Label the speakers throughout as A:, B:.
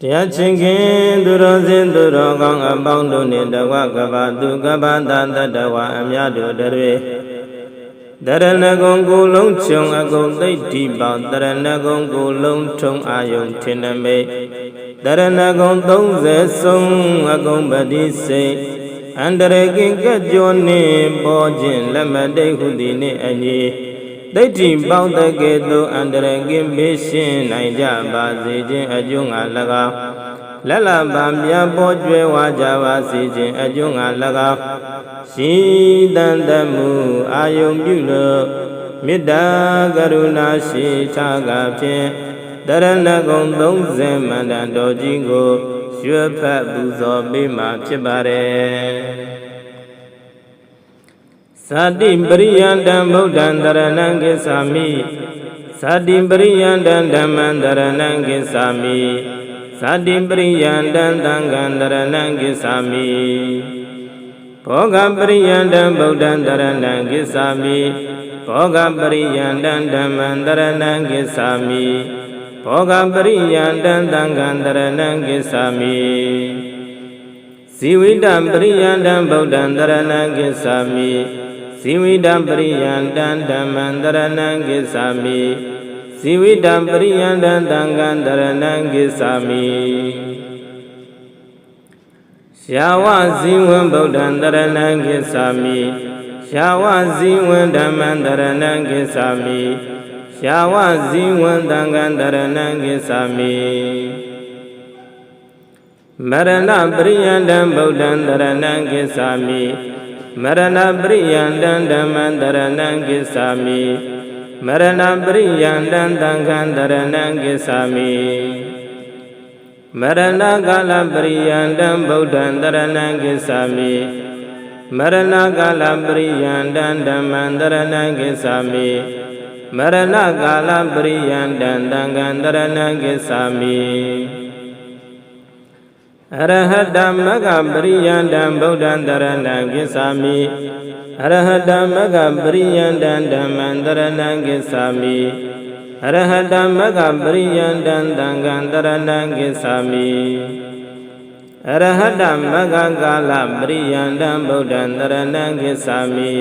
A: တရားချင်းခင်သူတော်စင်သူတော်ကောင်းအပေါင်းတို့နှင့်တကွကဘာသူကဘာသာတတဝအမြတ်တို့တွေတရဏဂုံကိုလုံးခြုံအကုန်သိတိပေါတရဏဂုံကိုလုံးထုံအာယုံထင်နမိတ်တရဏဂုံ30ဆုံးအကုန်ပတိစိတ်အန္တရကင်ကကြောနှင့်ပေါ်ခြင်းလက်မတိတ်ဟုသည်နှင့်အညီဒိဋ္ဌိပေါတကဲ့သို့အန္တရကင်ဘေးရှင်းနိုင်ကြပါစေခြင်းအကျိုးငါ၎င်းလက်လပံပြပေါ်ကျွဲဝါကြပါစေခြင်းအကျိုးငါ၎င်းရှိတန်တမှုအာယုံပြုလို့မေတ္တာကရုဏာရှိထားကဖြင့်တရဏဂုံ30မန္တန်တော်ကြီးကိုရွတ်ဖတ်ပူဇော်ပေးမှာဖြစ်ပါတယ်သတိပရိယန္တံဗုဒ္ဓံတရဏံကိစ္ဆာမိသတိပရိယန္တံဓမ္မံတရဏံကိစ္ဆာမိသတိပရိယန္တံသံဃံတရဏံကိစ္ဆာမိဘောဂပရိယန္တံဗုဒ္ဓံတရဏံကိစ္ဆာမိဘောဂပရိယန္တံဓမ္မံတရဏံကိစ္ဆာမိဘောဂပရိယန္တံသံဃံတရဏံကိစ္ဆာမိဇီဝိတံပရိယန္တံဗုဒ္ဓံတရဏံကိစ္ဆာမိဇီဝိတံပရိယန္တံဓမ္မံတရဏံကိစ္ဆာမိဇီဝိတံပရိယန္တံသံဃံတရဏံကိစ္ဆာမိရှာဝဇီဝံဗုဒ္ဓံတရဏံကိစ္ဆာမိရှာဝဇီဝံဓမ္မံတရဏံကိစ္ဆာမိရှာဝဇီဝံသံဃံတရဏံကိစ္ဆာမိမရဏပရိယန္တံဗုဒ္ဓံတရဏံကိစ္ဆာမိမရဏပရိယန္တံဓမ္မံတရဏံကိစ္ဆာမိမရဏပရိယန္တံသံဃံတရဏံကိစ္ဆာမိမရဏကာလပရိယန္တံဗုဒ္ဓံတရဏံကိစ္ဆာမိမရဏကာလပရိယန္တံဓမ္မံတရဏံကိစ္ဆာမိမရဏကာလပရိယန္တံသံဃံတရဏံကိစ္ဆာမိအရဟတမဂ္ဂပရိယန္တံဗုဒ္ဓံတရဏံကိစ္ဆာမိအရဟတမဂ္ဂပရိယန္တံဓမ္မံတရဏံကိစ္ဆာမိအရဟတမဂ္ဂပရိယန္တံသံဃံတရဏံကိစ္ဆာမိအရဟတမဂ္ဂကာလပရိယန္တံဗုဒ္ဓံတရဏံကိစ္ဆာမိ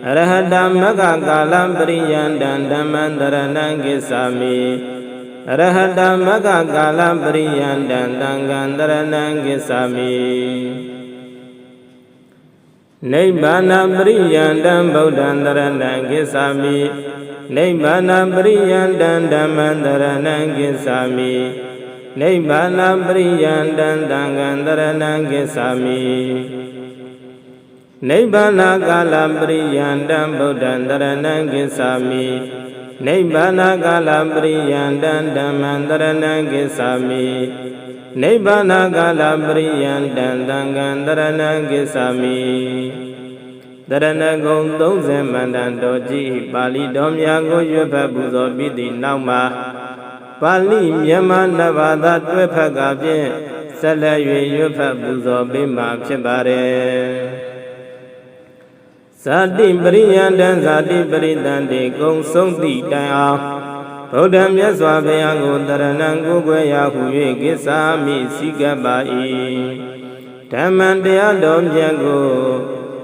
A: အရဟတမဂ္ဂကာလပရိယန္တံဓမ္မံတရဏံကိစ္ဆာမိအရဟတမဂ္ဂကာလပရိယန္တံသံဃံတရဏံကိစ္ဆာမိနိဗ္ဗာနပရိယန္တံဗုဒ္ဓံတရဏံကိစ္ဆာမိနိဗ္ဗာနပရိယန္တံဓမ္မံတရဏံကိစ္ဆာမိနိဗ္ဗာနပရိယန္တံသံဃံတရဏံကိစ္ဆာမိနိဗ္ဗာနကာလပရိယန္တံဗုဒ္ဓံတရဏံကိစ္ဆာမိနိဗ္ဗာနကာလပရိယန္တံဓမ္မံတရဏံကိစ္ဆာမိနိဗ္ဗာနကာလပရိယန္တံသံဃံတရဏံကိစ္ဆာမိတရဏဂုံ30မန္တန်တော်ကြီးပါဠိတော်များကိုရွတ်ဖတ်ပူဇော်ပြီးသည့်နောက်မှာပါဠိမြန်မာနဘာသာတွဲဖတ်ကဖြင့်ဆက်လက်၍ရွတ်ဖတ်ပူဇော်ပေးမှာဖြစ်ပါတယ်ဇာတိပရိယန္တံဇာတိပရိသန္တိကုံဆုံးသည့်တိုင်အောင်ဗုဒ္ဓမြတ်စွာဘုရားကိုတရဏံကိုယ်ွယ်ရာဟု၍ကိစ္ဆာမိစိကပ်ပါ၏ဓမ္မံတရားတော်မြတ်ကို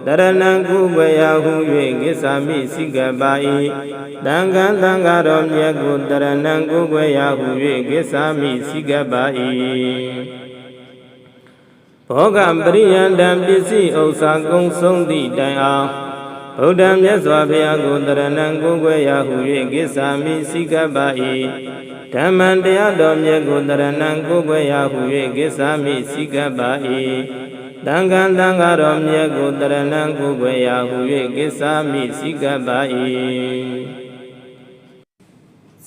A: တရဏံကိုယ်ွယ်ရာဟု၍ကိစ္ဆာမိစိကပ်ပါ၏သံဃံသံဃာတော်မြတ်ကိုတရဏံကိုယ်ွယ်ရာဟု၍ကိစ္ဆာမိစိကပ်ပါ၏ဘောဂပရိယန္တံပစ္စည်းဥစ္စာကုံဆုံးသည့်တိုင်အောင်ဗုဒ္ဓမြတ်စွာဘုရားကိုတရဏံကိုယ်ွယ်ရာဟု၍ကိစ္ဆာမိစိကပ်ပါ၏ဓမ္မံတရားတော်မြတ်ကိုတရဏံကိုယ်ွယ်ရာဟု၍ကိစ္ဆာမိစိကပ်ပါ၏သံဃံသံဃာတော်မြတ်ကိုတရဏံကိုယ်ွယ်ရာဟု၍ကိစ္ဆာမိစိကပ်ပါ၏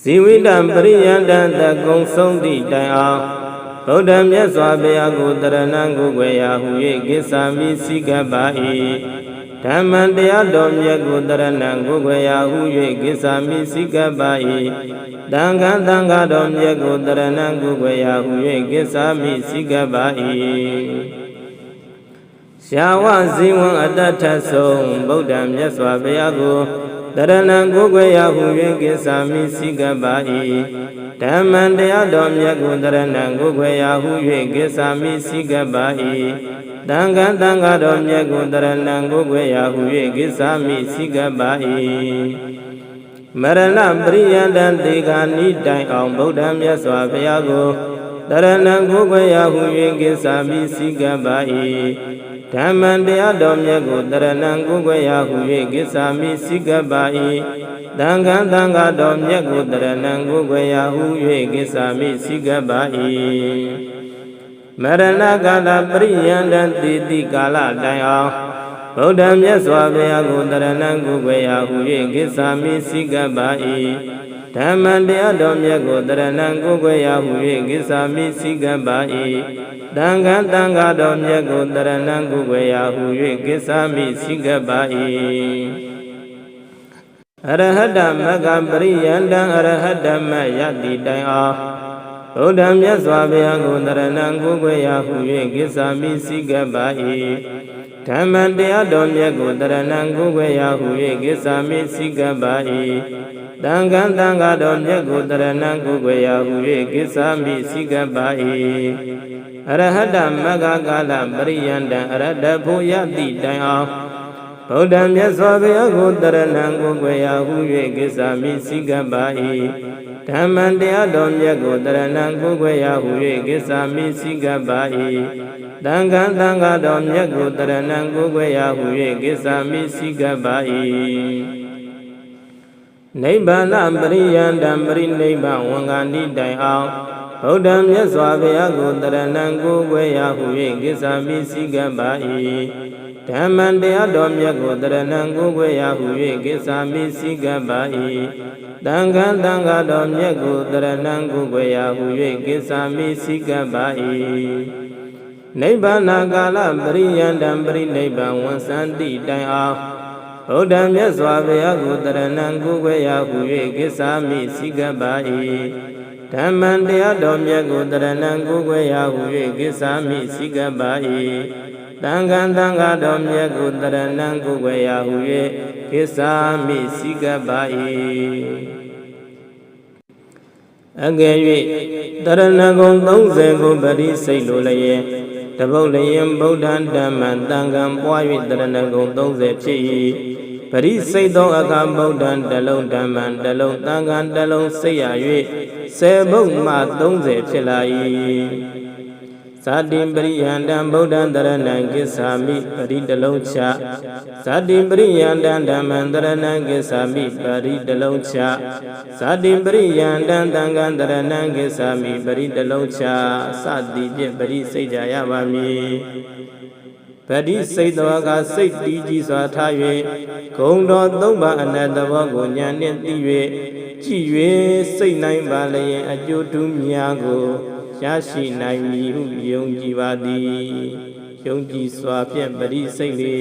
A: ဇီဝိတံပရိယန္တံတကုံဆုံးသည့်တိုင်အောင်ဗုဒ္ဓမြတ်စွာဘုရားကိုတရဏံကိုယ်ွယ်ရာဟု၍ကိစ္ဆာမိစိကပ်ပါ၏ဓမ္မံတရားတော်မြတ်ကိုတရဏံကိုယ်ွယ်ရာဟု၍ကိစ္ဆာမိစိကပ်ပါ၏သံဃံသံဃာတော်မြတ်ကိုတရဏံကိုယ်ွယ်ရာဟု၍ကိစ္ဆာမိစိကပ်ပါ၏ရှာဝဇီဝံအတ္တထဆုံးဗုဒ္ဓမြတ်စွာဘုရားကိုတ ရဏံကိုယ်ွယ်ရာဟု၍ကိစ္ဆာမိစိကပါ၏ဓမ္မံတရားတော်မြတ်ကိုတရဏံကိုယ်ွယ်ရာဟု၍ကိစ္ဆာမိစိကပါ၏တံဃံတံဃာတော်မြတ်ကိုတရဏံကိုယ်ွယ်ရာဟု၍ကိစ္ဆာမိစိကပါ၏မရဏပရိယန္တံတေခာနိတိုင်အောင်ဗုဒ္ဓမြတ်စွာဘုရားကိုတရဏံကိုယ်ွယ်ရာဟု၍ကိစ္ဆာမိစိကပါ၏ဓမ္မံတရားတော်မြတ်ကိုတရဏံကိုယ်ွယ်ရာဟု၍ကိစ္ဆာမိစိကပါ၏တံဃံတံဃာတော်မြတ်ကိုတရဏံကိုယ်ွယ်ရာဟု၍ကိစ္ဆာမိစိကပါ၏မရဏကာလပရိယန္တံတိတိကာလတိုင်အောင်ဗုဒ္ဓမြတ်စွာဘုရားကိုတရဏံကိုယ်ွယ်ရာဟု၍ကိစ္ဆာမိစိကပါ၏ဓမ္မံတရားတော်မြတ်ကိုတရဏံကိုယ်ွယ်ရာဟု၍ကိစ္ဆာမိစိကပါ၏တံဃံတံဃာတော်မြတ်ကိုတရဏံကိုယ်ွယ်ရာဟု၍ကိစ္ဆာမိစိကပါ၏အရဟတမဂ္ဂပရိယန္တံအရဟတမယတိတိုင်အောင်ဗုဒ္ဓမြတ်စွာဘုရားကိုတရဏံကိုယ်ွယ်ရာဟု၍ကိစ္ဆာမိစိကပါ၏ဓမ္မံတရားတော်မြတ်ကိုတရဏံကိုယ်ွယ်ရာဟု၍ကိစ္ဆာမိစိကပါ၏တံဃံတံဃာတော်မြတ်ကိုတရဏံကိုယ်ွယ်ရာဟု၍ကိစ္ဆာမိစိကပါ၏အရဟတမဂ္ဂကာလပရိယန္တံအရဟတဖို့ယတိတိုင်အောင်ဗုဒ္ဓမြတ်စွာဘုရားကိုတရဏံကိုယ်ွယ်ရာဟု၍ကိစ္ဆာမိစိကပါ၏ဓမ္မံတရားတော်မြတ်ကိုတရဏံကိုယ်ွယ်ရာဟု၍ကိစ္ဆာမိစိကပါ၏တံဃံတံဃာတော်မြတ်ကိုတရဏံကိုယ်ွယ်ရာဟု၍ကိစ္ဆာမိစိကပါ၏နိဗ္ဗာန်ပရိယန္တံပရိနိဗ္ဗာန်ဝန်္ဂန္တိတိုင်အောင်ဗုဒ္ဓမြတ်စွာဘုရားကိုတရဏံကိုယ်ွယ်ရာဟု၍ကိစ္ဆာမိစိကပါ၏ဓမ္မံတရားတော်မြတ်ကိုတရဏံကိုယ်ွယ်ရာဟု၍ကိစ္ဆာမိစိကပါ၏တံဃံတံဃာတော်မြတ်ကိုတရဏံကိုယ်ွယ်ရာဟု၍ကိစ္ဆာမိစိကပါ၏နိဗ္ဗာန်ကာလပရိယန္တံပရိနိဗ္ဗာန်ဝန်စန္တိတိုင်အောင်ဗုဒ္ဓမြတ်စွာဘုရားကိုတရဏံကိုယ်ွယ်ရာဟု၍ကိစ္ဆာမိစိကပါ၏ဓမ္မံတရားတော်မြတ်ကိုတရဏံကိုယ်ွယ်ရာဟု၍ကိစ္ဆာမိစိကပါ၏တံဃံတံဃာတော်မြတ်ကိုတရဏံကိုယ်ွယ်ရာဟု၍ကိစ္ဆာမိစိကပါ၏အကယ်၍တရဏဂုံ30ကိုပရိစိတ်လိုလျင်တပုတ်လျင်ဗုဒ္ဓံဓမ္မံတံဃံပွား၍တရဏဂုံ30ဖြစ်၏ပရိစိတ်သောအခါဗုဒ္ဓံတလုံးဓမ္မံတလုံးတံဃံတလုံးစိတ်ရ၍10ဘုတ်မှ30ဖြစ်လာ၏ဇာတိပရိယန္တံဗုဒ္ဓံတရဏံကိစ္ဆာမိပရိတလုံးချဇာတိပရိယန္တံဓမ္မံတရဏံကိစ္ဆာမိပရိတလုံးချဇာတိပရိယန္တံတံဃံတရဏံကိစ္ဆာမိပရိတလုံးချစသည်ဖြင့်ပရိစိတ်ကြရပါမည်ပရိစိတ်တော်ကစိတ်တည်ကြည်စွာထား၍ဂုံတော်၃ပါးအနတ္တဘောကိုဉာဏ်နှင့်သိ၍ကြည်၍စိတ်နိုင်ပါလျင်အကျိုးတူးများကိုရရှိနိုင်မည်ဟုယုံကြည်ပါသည်ယုံကြည်စွာဖြင့်ပရိစိတ်လေ